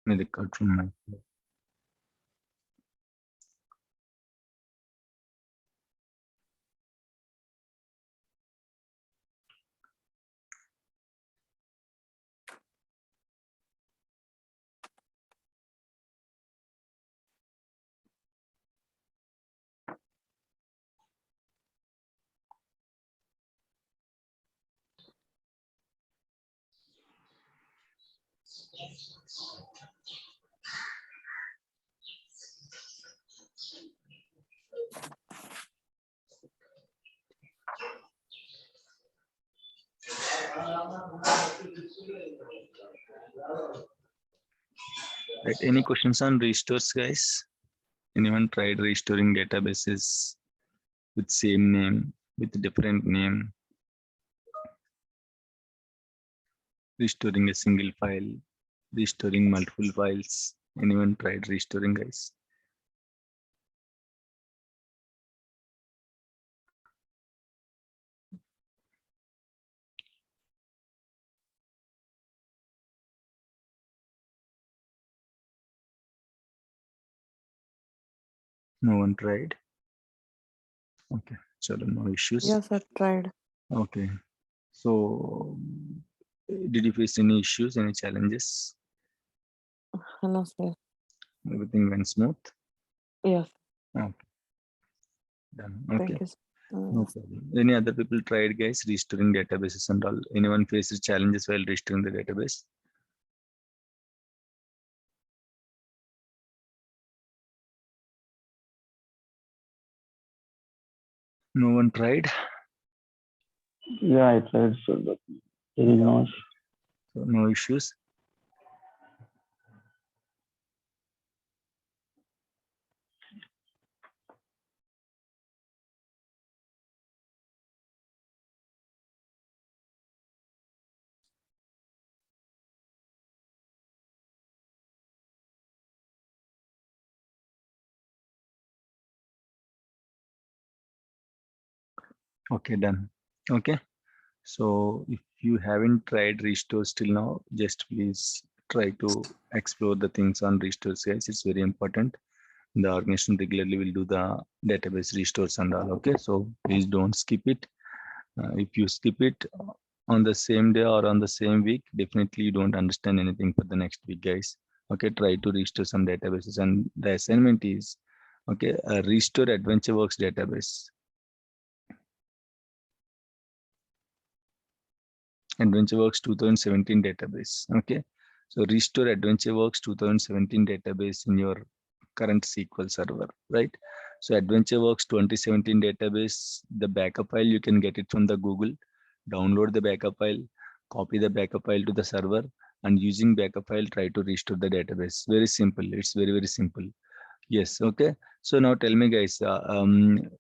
Let me record from my. Right. Any questions on restores, guys? Anyone tried restoring databases with same name, with different name, restoring a single file, restoring multiple files? Anyone tried restoring, guys? No one tried. Okay, so no issues. Yes, I tried. Okay, so did you face any issues, any challenges? No, sir. Everything went smooth. Yes. Okay, done. Okay. Thank you. No problem. Any other people tried, guys, restoring databases and all? Anyone faces challenges while restoring the database? No one tried. Yeah, I tried, sir, but there is no issue. So no issues. Okay, done. Okay. So if you haven't tried restores till now, just please try to explore the things on restores, guys. It's very important. The organization regularly will do the database restores and all. Okay, so please don't skip it. If you skip it on the same day or on the same week, definitely you don't understand anything for the next week, guys. Okay, try to restore some databases, and the assignment is okay, restore AdventureWorks database. AdventureWorks 2017 database. Okay, so restore AdventureWorks 2017 database in your current SQL server, right? So AdventureWorks 2017 database, the backup file, you can get it from the Google. Download the backup file, copy the backup file to the server, and using backup file, try to restore the database. Very simple. It's very, very simple. Yes. Okay. So now tell me, guys,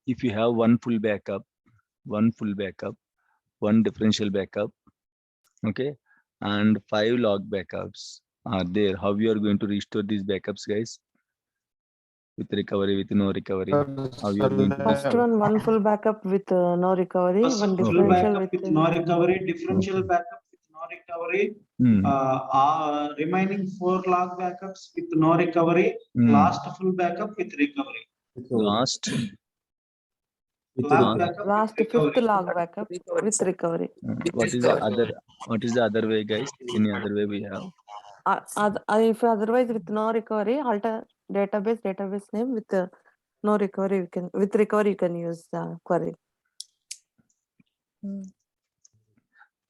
if you have one full backup, one differential backup, okay, and 5 log backups are there, how you are going to restore these backups, guys? With recovery, with no recovery, how you are going to First one full backup with no recovery. First One full differential backup with with no recovery, differential Okay. backup with no recovery, Hmm. remaining 4 log backups with no recovery, last full backup with recovery. Last Log backup last with fifth recovery. log backup with recovery. what is the other way, guys? Any other way we have? If otherwise with no recovery, alter database name with no recovery. With recovery you can use the query.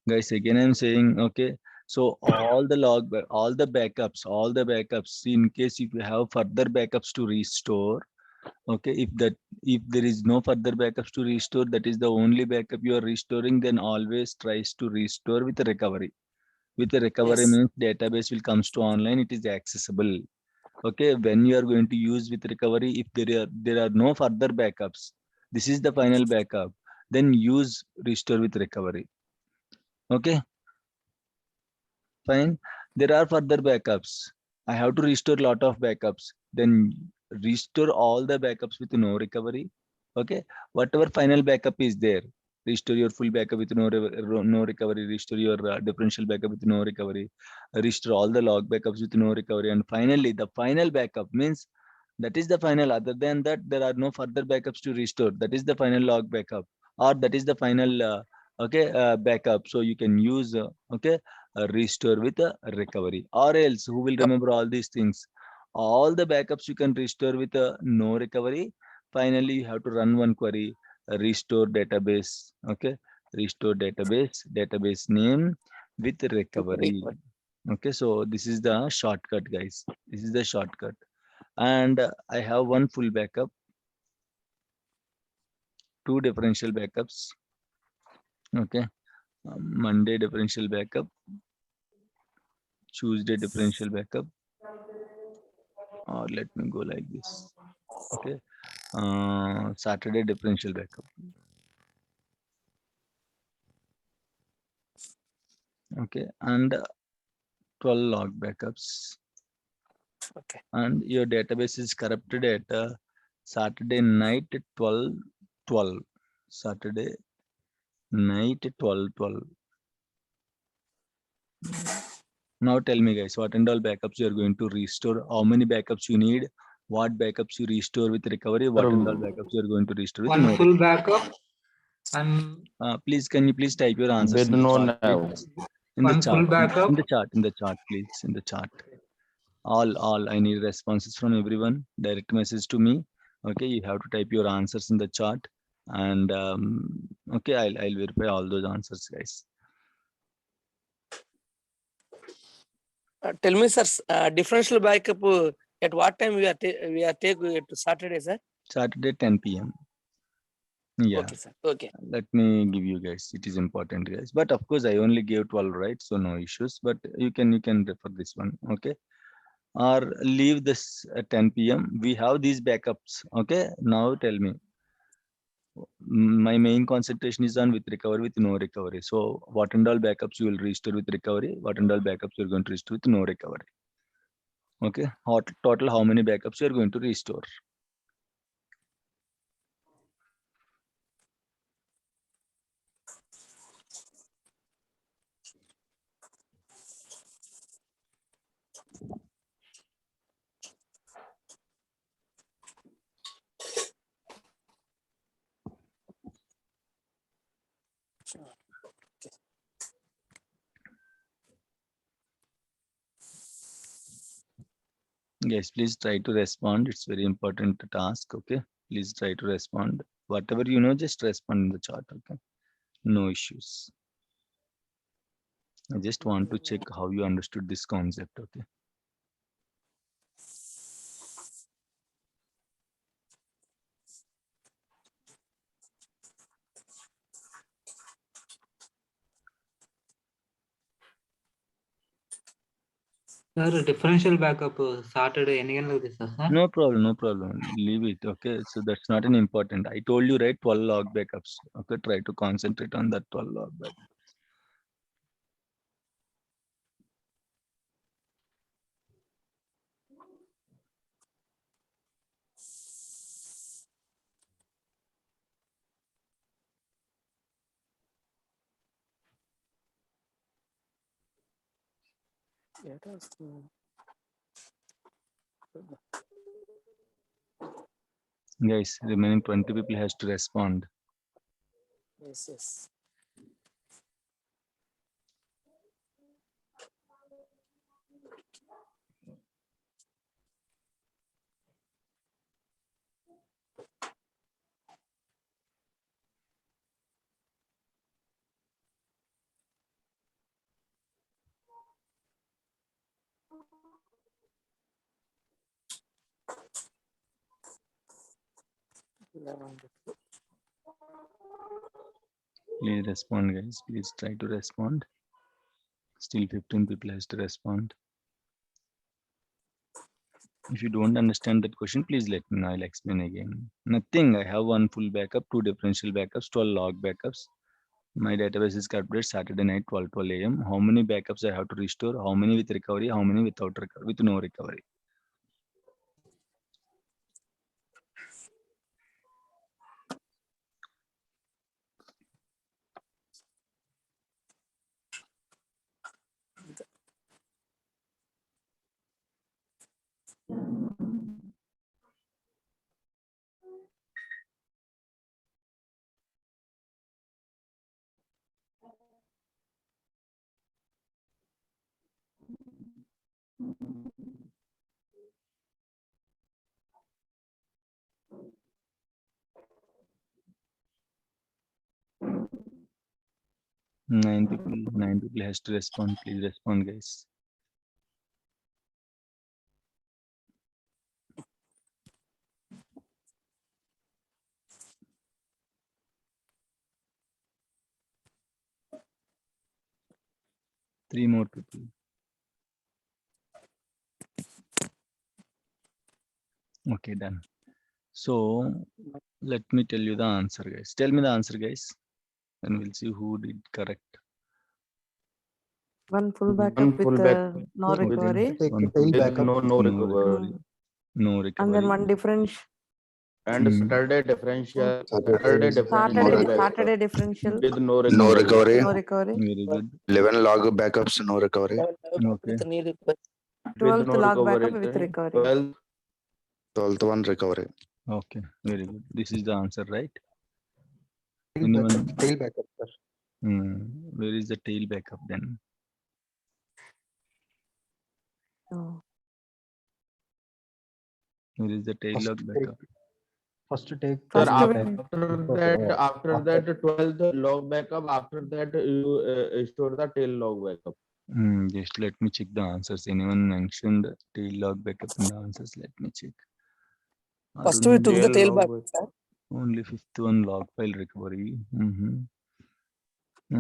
Guys, again I'm saying, okay, so all the backups, in case if you have further backups to restore, okay, if there is no further backups to restore, that is the only backup you are restoring, then always tries to restore with a recovery. With a recovery means database will comes to online, it is accessible. Okay, when you are going to use with recovery, if there are no further backups, this is the final backup, then use restore with recovery. Okay, fine. There are further backups. I have to restore a lot of backups. Then restore all the backups with no recovery. Okay, whatever final backup is there, Restore your full backup with no recovery. Restore your differential backup with no recovery. Restore all the log backups with no recovery. And finally, the final backup means that is the final. Other than that, there are no further backups to restore. That is the final log backup, or that is the final backup. So you can use restore with a recovery, or else who will remember all these things? All the backups you can restore with a no recovery. Finally, you have to run one query, restore database. Okay, restore database name with recovery. Okay, so this is the shortcut, guys. This is the shortcut. And I have one full backup, two differential backups. Okay, Monday differential backup, Tuesday differential backup, or let me go like this. Okay, Saturday differential backup. Okay, and 12 log backups. Okay. And your database is corrupted at Saturday night 12:12. Saturday night 12:12. Now tell me, guys, what and all backups you are going to restore? How many backups you need? What backups you restore with recovery? What and all backups you are going to restore with no One full recovery? backup and Please, can you please type your answers With in the no chat, nav. please? In the one chat, full backup. in the chat, please, in the chat. All, I need responses from everyone. Direct message to me. Okay, you have to type your answers in the chat, and okay, I'll verify all those answers, guys. Tell me, sir, differential backup at what time we are taking it to Saturday, sir? Saturday 10 p.m. Yeah. Okay, sir. Okay. Let me give you guys. It is important, guys. But of course, I only gave 12, right? So no issues. But you can refer this one. Okay. Or leave this at 10 p.m. We have these backups. Okay. Now tell me. My main concentration is on with recovery with no recovery. So what and all backups you will restore with recovery? What and all backups you're going to restore with no recovery? Okay. Total how many backups you're going to restore? Yes, please try to respond. It's very important task. Okay, please try to respond. Whatever you know, just respond in the chat. Okay, no issues. I just want to check how you understood this concept. Okay. Sir, differential backup Saturday any like this, sir? No problem, no problem. Leave it. Okay, so that's not an important. I told you, right? 12 log backups. Okay, try to concentrate on that 12 log backup. Guys, remaining 20 people has to respond. Yes. Please respond, guys. Please try to respond. Still 15 people has to respond. If you don't understand that question, please let me know. I'll explain again. Nothing. I have one full backup, two differential backups, 12 log backups. My database is corrupted Saturday night 12 a.m. How many backups I have to restore? How many with recovery? How many without recovery? With no recovery? Nine people has to respond. Please respond, guys. Three more people. Okay, done. So let me tell you the answer, guys. Tell me the answer, guys, and we'll see who did correct. One full backup One full with backup no Okay, recovery. one with backup no with recovery. No And then recovery. one differential. And Saturday differential Saturday differential with no No recovery. recovery. no recovery. Very good. 11 log backups, no recovery. Okay. With 12th no log recovery. backup with recovery. 12th 12th one recovery. Okay. Very good. This is the answer, right? Anyone? Tail backup, sir. Where is the tail backup then? Oh. Where is the tail First log take- backup? First to take. Sir, First tail we- backup. after that 12th log backup, after that you store the tail log backup. Just let me check the answers. Anyone mentioned tail log backup in the answers? Let me check. First we took the Tail tail log back. backup. Only fifth one log file recovery.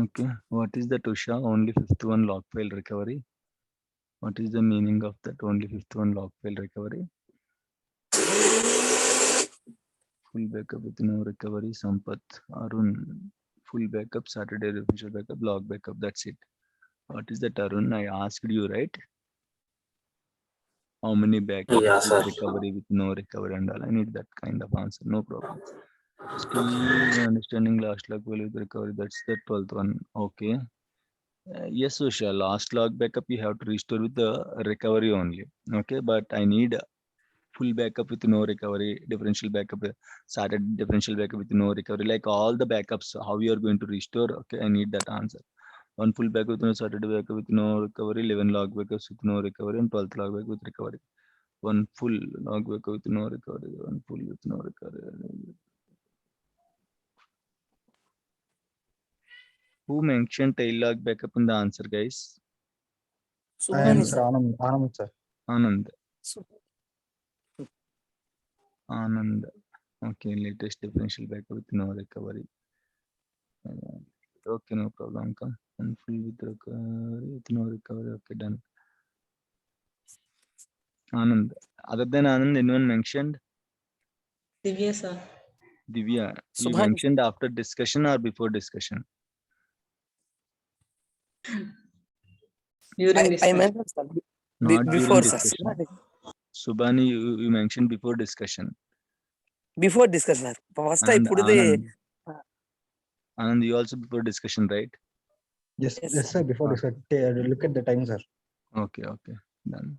Okay. What is that, Usha? Only fifth one log file recovery. What is the meaning of that? Only fifth one log file recovery. Full backup with no recovery. Sampath, Arun. Full backup, Saturday official backup, log backup. That's it. What is that, Arun? I asked you, right? How many backups Yeah, with sir. recovery, with no recovery and all? I need that kind of answer. No problem. Still understanding last log value with recovery. That's the 12th one. Okay. Yes, Usha, last log backup you have to restore with the recovery only. Okay, but I need full backup with no recovery, differential backup, started differential backup with no recovery, like all the backups, how you are going to restore. Okay, I need that answer. One full backup with no started backup with no recovery, 11 log backups with no recovery, and 12th log backup with recovery. One full log backup with no recovery, one full with no recovery. Who mentioned tail log backup in the answer, guys? I am Subhani, sir. sir. Anand, sir. Anand. Su- Anand. Okay, latest differential backup with no recovery. Okay, no problem. Come and full with recovery, with no recovery. Okay, done. Anand. Other than Anand, anyone mentioned? Divya, sir. Divya, you Subhani. mentioned after discussion or before discussion? During I discussion. mentioned, sir. Not Before, during sir. discussion. Subhani, you mentioned before discussion. Before discussion, sir. First I And put the Anand, you also before discussion, right? Yes, Yes, yes, sir. Before this, look at the time, sir. Okay, done.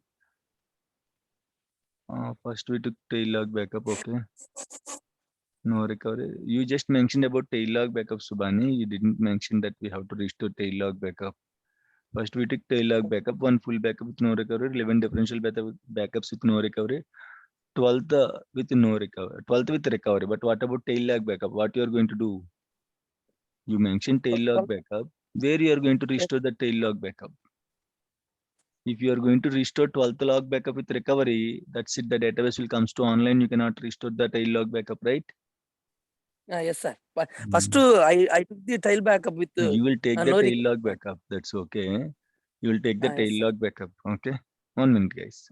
First we took tail log backup, okay. No recovery. You just mentioned about tail log backup, Subhani. You didn't mention that we have to restore tail log backup. First we took tail log backup, one full backup with no recovery, 11 differential backups with no recovery, 12th with no recovery, 12th with recovery. But what about tail log backup? What you are going to do? You mentioned tail log backup. Where you are going to restore the tail log backup? If you are going to restore 12th log backup with recovery, that's it. The database will comes to online. You cannot restore the tail log backup, right? yes, sir. But first I took the tail backup with You will take the no tail log backup. That's okay. You will take the yes, tail log backup. Okay. 1 minute, guys.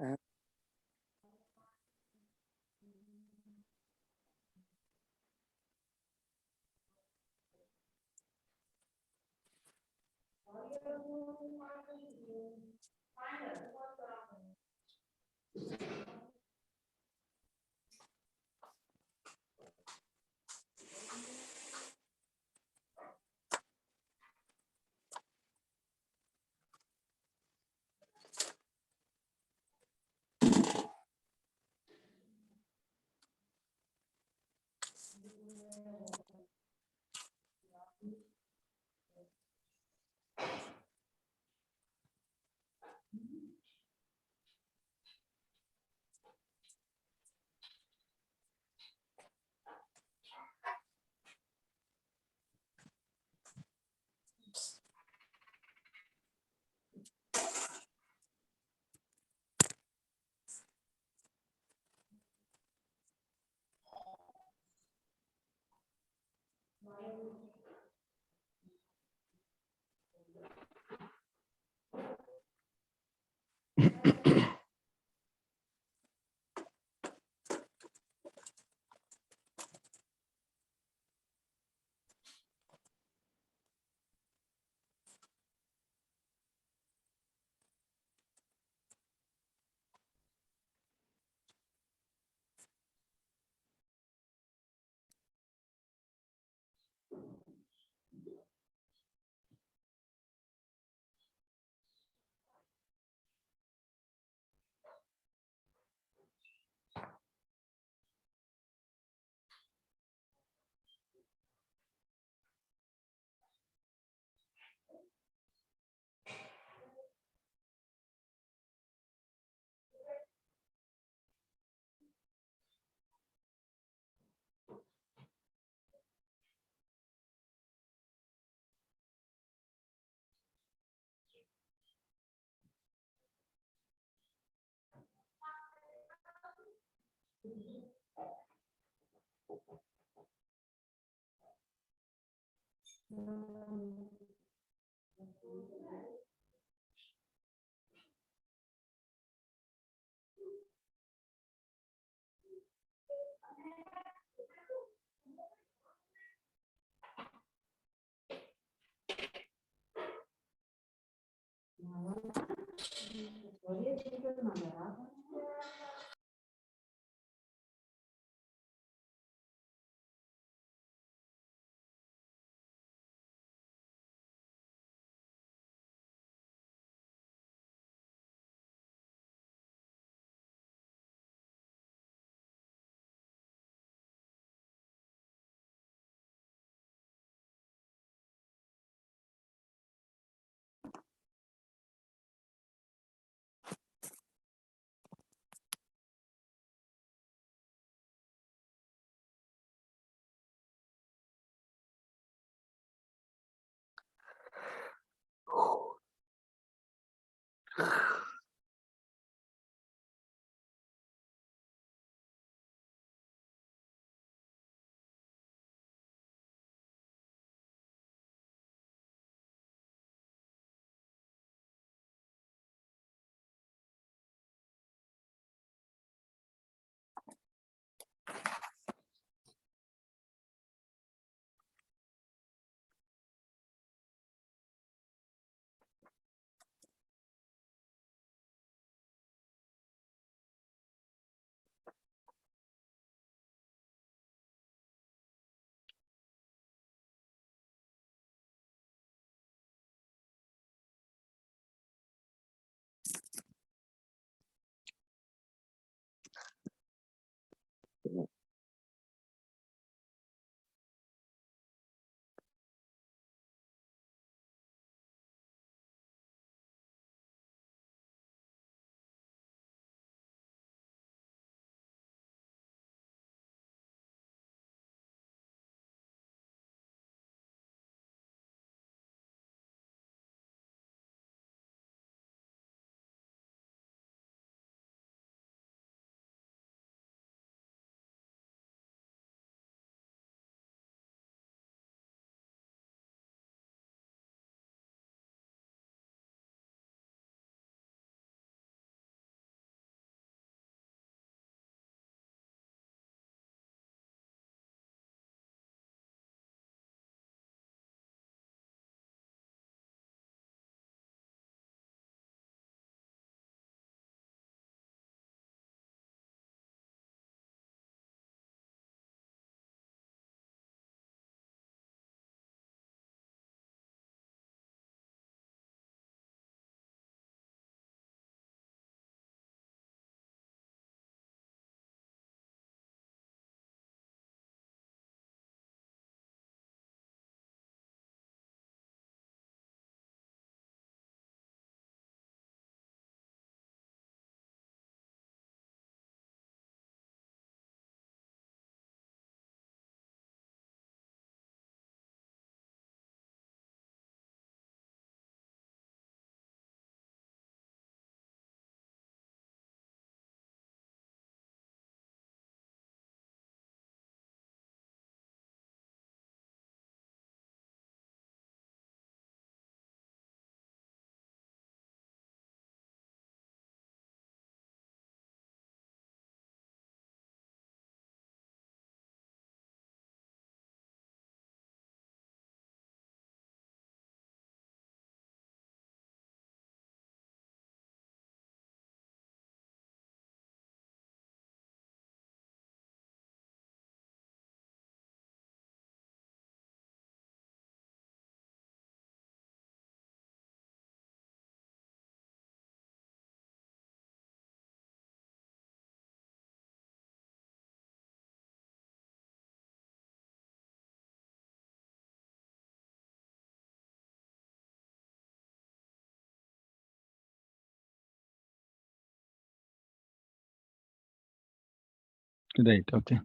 Right. Okay.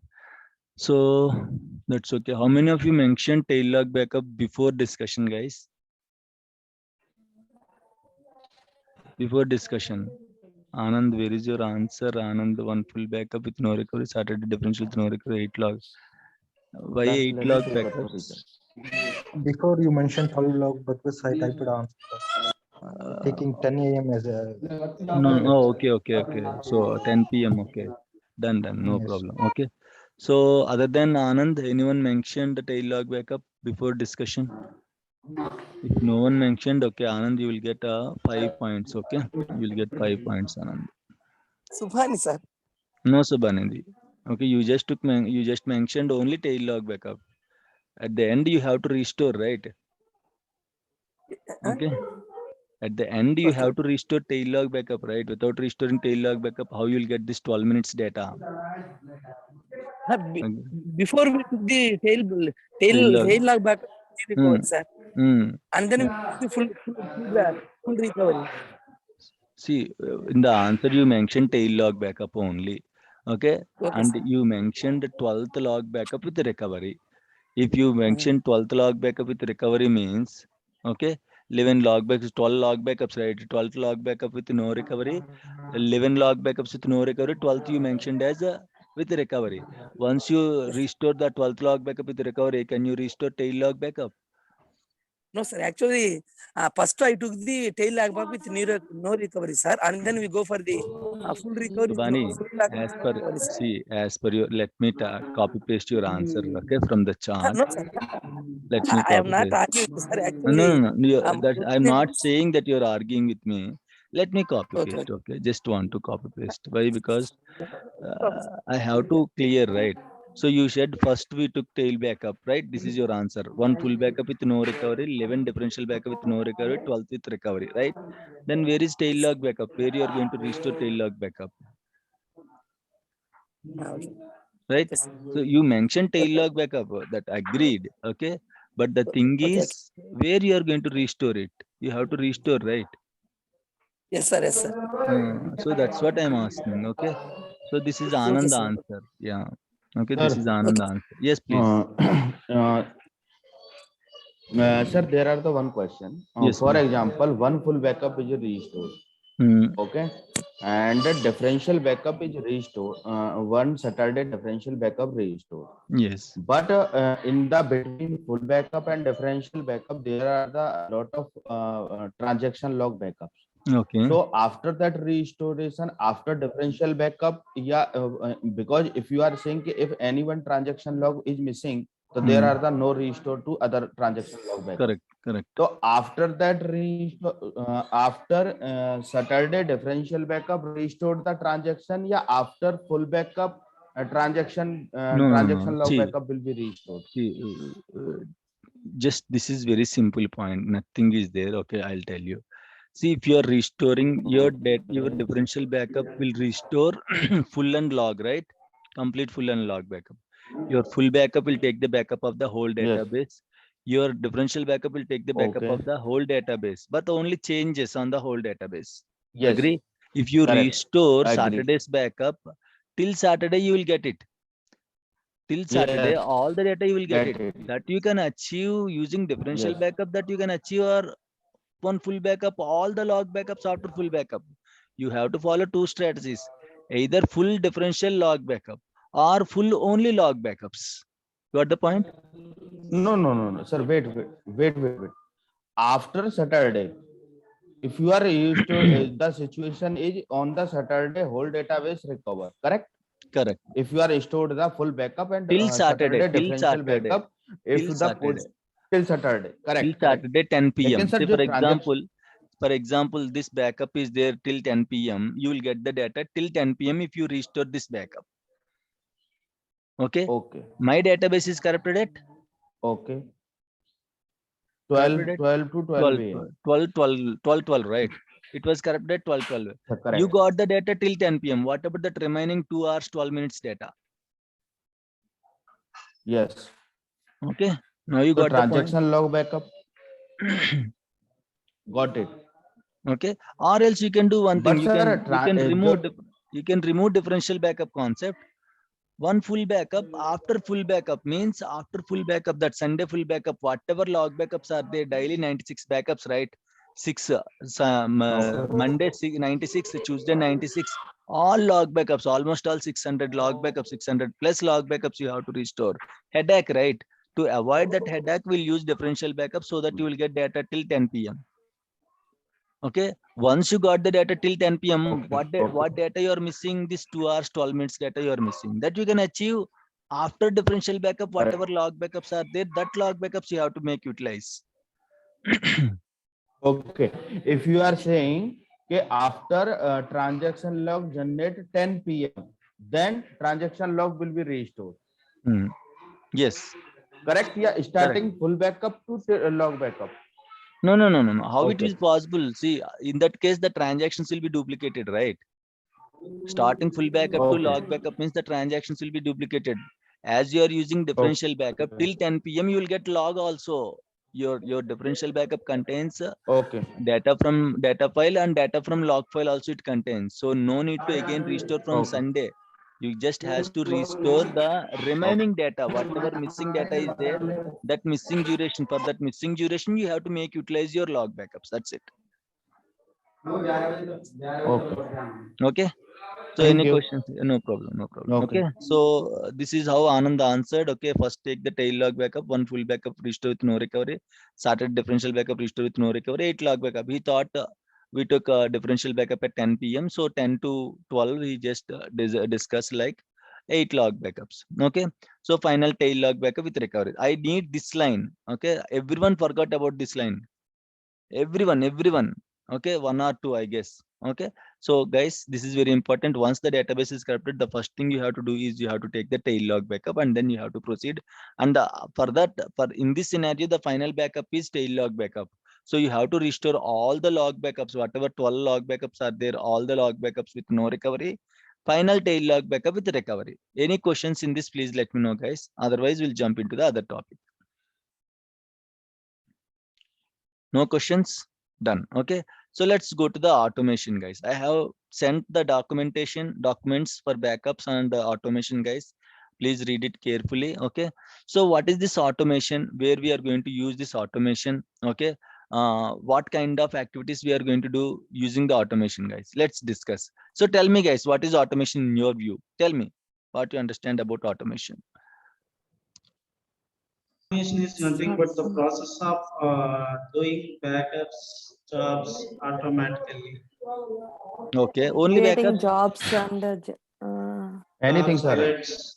So that's okay. How many of you mentioned tail log backup before discussion, guys? Before discussion. Anand, where is your answer? Anand, one full backup with no recovery, Saturday differential with no recovery, 8 log. Why 8 Let me log check that, backups? Before you mentioned 12 log, but was I typed answer, taking 10 a.m. as a. No, oh, okay. So 10 p.m. Okay, done, no Yes. problem. Okay. So other than Anand, anyone mentioned the tail log backup before discussion? If no one mentioned, okay, Anand, you will get 5 points. Okay, you will get 5 points, Anand. Subhani, sir. No, Subhanandi. Okay, you just you just mentioned only tail log backup. At the end, you have to restore, right? Okay. At the end, you Okay. have to restore tail log backup, right? Without restoring tail log backup, how you will get this 12 minutes data? Okay. Before we took the Tail log. tail log back recovered, sir. Hmm. And then we took the full recovery. See, in the answer you mentioned tail log backup only. Okay. Okay, And sir. you mentioned the 12th log backup with the recovery. If you mention 12th log backup with recovery means, okay, 11 log backups, 12 log backups, right? 12th log backup with no recovery, 11 log backups with no recovery, 12th you mentioned as with recovery. Once you restore the 12th log backup with recovery, can you restore tail log backup? No, sir. Actually, first I took the tail log back with no recovery, sir. And then we go for the full recovery with Subhani, full log as per, recovery, sir. see, as per your, let me copy paste your answer, okay, from the chart. No, sir. Let me I am copy not paste. arguing, sir. No. Actually, my That I'm opinion not is saying that you're arguing with me. Let me copy okay. paste, okay? Just want to copy paste. Why? Because Okay, sir. I have to clear, right? So you said first we took tail backup, right? This is your answer. One full backup with no recovery, 11 differential backup with no recovery, 12th with recovery, right? Then where is tail log backup? Where you are going to restore tail log backup, Okay. right? Okay, sir. So you mentioned tail log backup, that agreed, okay? But the thing Okay. is, where you are going to restore it? You have to restore, right? Yes, sir. Yes, sir. So that's what I'm asking. Okay. So this is Okay, Anand sir. answer. Yeah. Okay. This is Sir, Anand Okay. answer. Yes, please. sir, there are the one question. Yes, For please. example, one full backup is restored. Mm, Okay. And the differential backup is restored. One Saturday differential backup restored. yes. But in the between full backup and differential backup, there are the lot of transaction log backups. Okay. So after that restoration, after differential backup, yeah, because if you are saying if any one transaction log is missing, so there are the no restore to other transaction log backup. Correct. Correct. So after that restore, after Saturday differential backup restored the transaction, yeah, after full backup No. transaction log See, backup will be restored. just this is very simple point. Nothing is there. Okay. I'll tell you. See, if you are restoring your differential backup will restore full and log, right? Complete full and log backup. Your full backup will take the backup of the whole Yes. database. Your differential backup will take the backup Okay. of the whole database, but only changes on the whole database. Yes. Agree? If you Correct. restore Agree. Saturday's backup, till Saturday you will get it. Till Saturday, Yes. all the data you will get Get it. it. That you can achieve using differential Yes. backup, that you can achieve or one full backup, all the log backups after full backup. You have to follow two strategies, either full differential log backup or full only log backups. Got the point? No. Sir, wait. After Saturday, if you are used to the situation is on the Saturday whole database recover, correct? Correct. If you are stored the full backup and Till Saturday, Saturday differential backup, if till the push Saturday, till Saturday, till correct. Saturday 10 p.m. Sir, Say जो transaction for example, this backup is there till 10 p.m. You will get the data till 10 p.m. if you restore this backup. Okay. okay, My database is corrupted at okay, corrupted 12 to 12 a.m. 12, right? It was corrupted at 12. You Correct. got the data till 10 p.m. What about that remaining 2 hours, 12 minutes data? Yes. Okay. Now you So got the point. transaction log backup. Got it. Okay. Or else you can do one thing. But You can remove differential backup concept. One full backup, after full backup means after full backup, that Sunday full backup, whatever log backups are there, daily 96 backups, right? Monday 96, Tuesday 96, all log backups, almost all 600 log backups, 600 plus log backups you have to restore. Headache, right? To avoid that headache, we'll use differential backup so that you will get data till 10 p.m. Okay, once you got the data till 10 p.m., what data you are missing? This 2 hours 12 minutes data you are missing. That you can achieve after differential backup. Whatever log backups are there, that log backups you have to make utilize. Okay, if you are saying okay, after transaction log generate 10 p.m., then transaction log will be restored. Yes. Correct? Yeah, starting full backup to log backup. No. How it Okay. is possible? See, in that case, the transactions will be duplicated, right? Starting full backup to log backup means the transactions will be duplicated. As you are using differential backup till 10 p.m., you will get log also. Your differential backup contains data from data file and data from log file also it contains. So no need to again restore from Sunday. You just has to restore the remaining data, whatever missing data is there, that missing duration. For that missing duration, you have to make utilize your log backups. That's it. Okay. So any questions? No problem. Okay. So this is how Anand answered. Okay. First take the tail log backup, one full backup, restore with no recovery. Started differential backup, restore with no recovery, 8 log backup. He thought we took a differential backup at 10 p.m. So 10 to 12, he just discussed like 8 log backups. Okay. So final tail log backup with recovery. I need this line. Okay. Everyone forgot about this line. Everyone. Okay. 1 or 2, I guess. Okay. So guys, this is very important. Once the database is corrupted, the first thing you have to do is you have to take the tail log backup and then you have to proceed. And for in this scenario, the final backup is tail log backup. So you have to restore all the log backups, whatever 12 log backups are there, all the log backups with no recovery. Final tail log backup with recovery. Any questions in this, please let me know, guys. Otherwise, we'll jump into the other topic. No questions? Done. Okay. So let's go to the automation, guys. I have sent the documents for backups and the automation, guys. Please read it carefully. Okay. So what is this automation? Where we are going to use this automation? Okay. What kind of activities we are going to do using the automation, guys? Let's discuss. So tell me, guys, what is automation in your view? Tell me what you understand about automation. Automation is nothing but the process of doing backups jobs automatically. Okay, only creating backups. jobs and Anything, sir. Threads.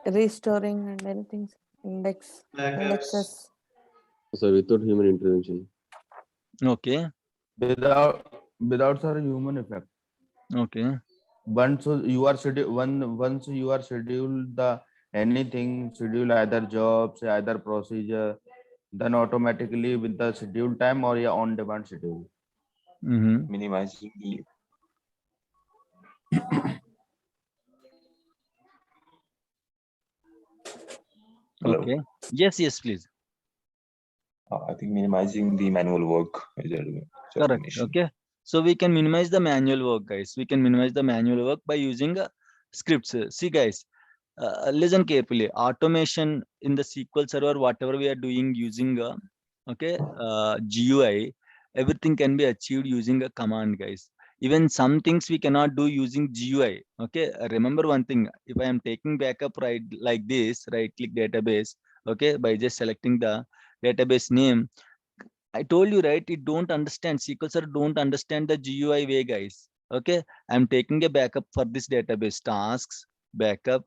restoring and anything, indexes. So without human intervention. Okay. Without sir human effect. Okay. Once you are scheduled the anything, schedule either jobs, either procedure, then automatically with the scheduled time or your on demand schedule. Minimizing the Okay. Yes, please. I think minimizing the manual work is a Correct. Okay. So we can minimize the manual work, guys. We can minimize the manual work by using scripts. See, guys, listen carefully. Automation in the SQL Server, whatever we are doing using GUI, everything can be achieved using a command, guys. Even some things we cannot do using GUI. Okay. Remember one thing. If I am taking backup right like this, right click database. Okay. By just selecting the database name. I told you, right? It don't understand. SQL Server don't understand the GUI way, guys. Okay. I'm taking a backup for this database tasks, backup.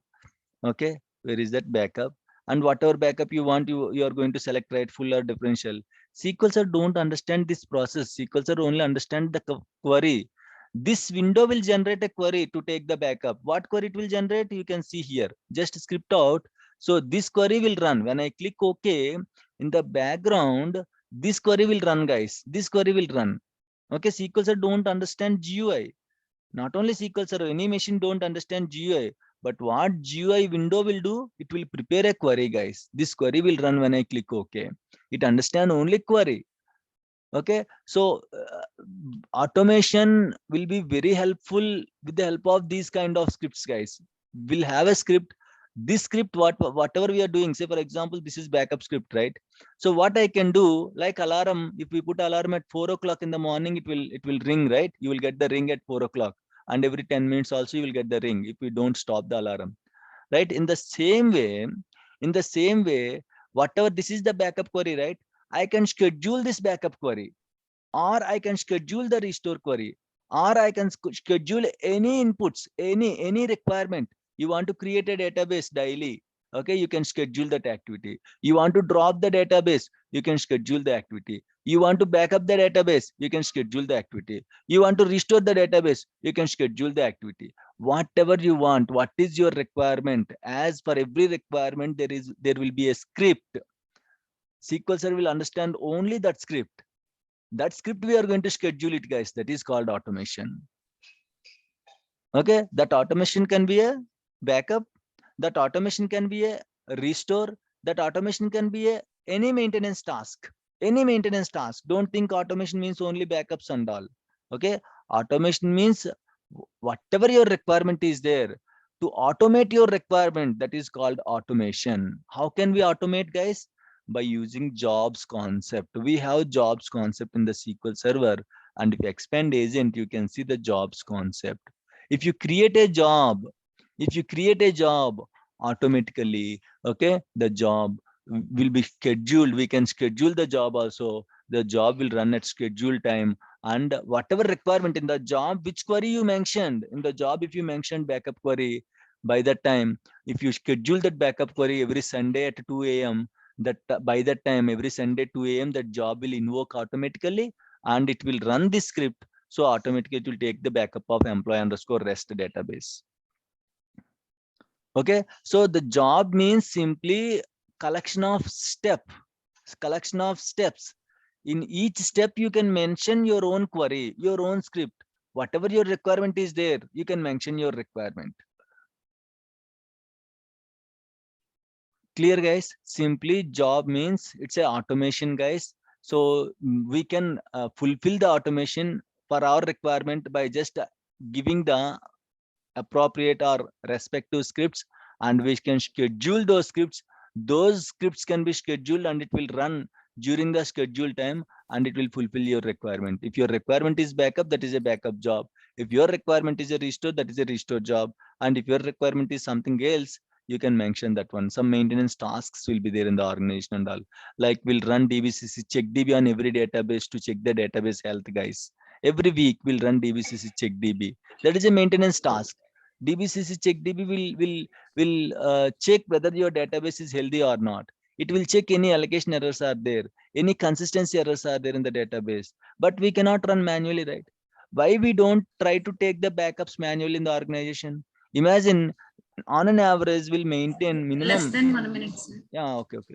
Okay. Where is that backup? And whatever backup you want, you are going to select right, full or differential. SQL Server don't understand this process. SQL Server only understand the query. This window will generate a query to take the backup. What query it will generate? You can see here. Just script out. So this query will run. When I click OK, in the background, this query will run, guys. This query will run. Okay, SQL Server don't understand GUI. Not only SQL Server, any machine don't understand GUI. But what GUI window will do? It will prepare a query, guys. This query will run when I click OK. It understand only query. Okay, so automation will be very helpful with the help of these kind of scripts, guys. We'll have a script. This script, whatever we are doing, say for example, this is backup script, right? So what I can do, like alarm, if we put alarm at 4 o'clock in the morning, it will ring, right? You will get the ring at 4 o'clock, and every 10 minutes also you will get the ring if we don't stop the alarm, right? In the same way, whatever, this is the backup query, right? I can schedule this backup query, or I can schedule the restore query, or I can schedule any inputs, any requirement. You want to create a database daily, okay? You can schedule that activity. You want to drop the database, you can schedule the activity. You want to back up the database, you can schedule the activity. You want to restore the database, you can schedule the activity. Whatever you want, what is your requirement? As for every requirement, there will be a script. SQL Server will understand only that script. That script we are going to schedule it, guys. That is called automation. Okay, that automation can be a backup, that automation can be a restore, that automation can be a any maintenance task. Don't think automation means only backups and all. Okay, automation means whatever your requirement is there, to automate your requirement, that is called automation. How can we automate, guys? By using jobs concept. We have jobs concept in the SQL Server, and if you expand agent, you can see the jobs concept. If you create a job, automatically, okay, the job will be scheduled. We can schedule the job also. The job will run at scheduled time, and whatever requirement in the job, which query you mentioned in the job, if you mentioned backup query, by that time, if you schedule that backup query every Sunday at 2 a.m., that by that time, every Sunday 2 a.m., that job will invoke automatically, and it will run the script. So automatically it will take the backup of employee_rest database. Okay, so the job means simply collection of steps. In each step, you can mention your own query, your own script. Whatever your requirement is there, you can mention your requirement. Clear, guys? Simply job means it's a automation, guys. So we can fulfill the automation for our requirement by just giving the appropriate or respective scripts, and we can schedule those scripts. Those scripts can be scheduled and it will run during the scheduled time, and it will fulfill your requirement. If your requirement is backup, that is a backup job. If your requirement is a restore, that is a restore job. And if your requirement is something else, you can mention that one. Some maintenance tasks will be there in the organization and all. Like we'll run DBCC check DB on every database to check the database health, guys. Every week we'll run DBCC check DB. That is a maintenance task. DBCC check DB will check whether your database is healthy or not. It will check any allocation errors are there, any consistency errors are there in the database. But we cannot run manually, right? Why we don't try to take the backups manually in the organization? Imagine on an average we'll maintain minimum. Less than 1 minute, sir. Yeah, okay.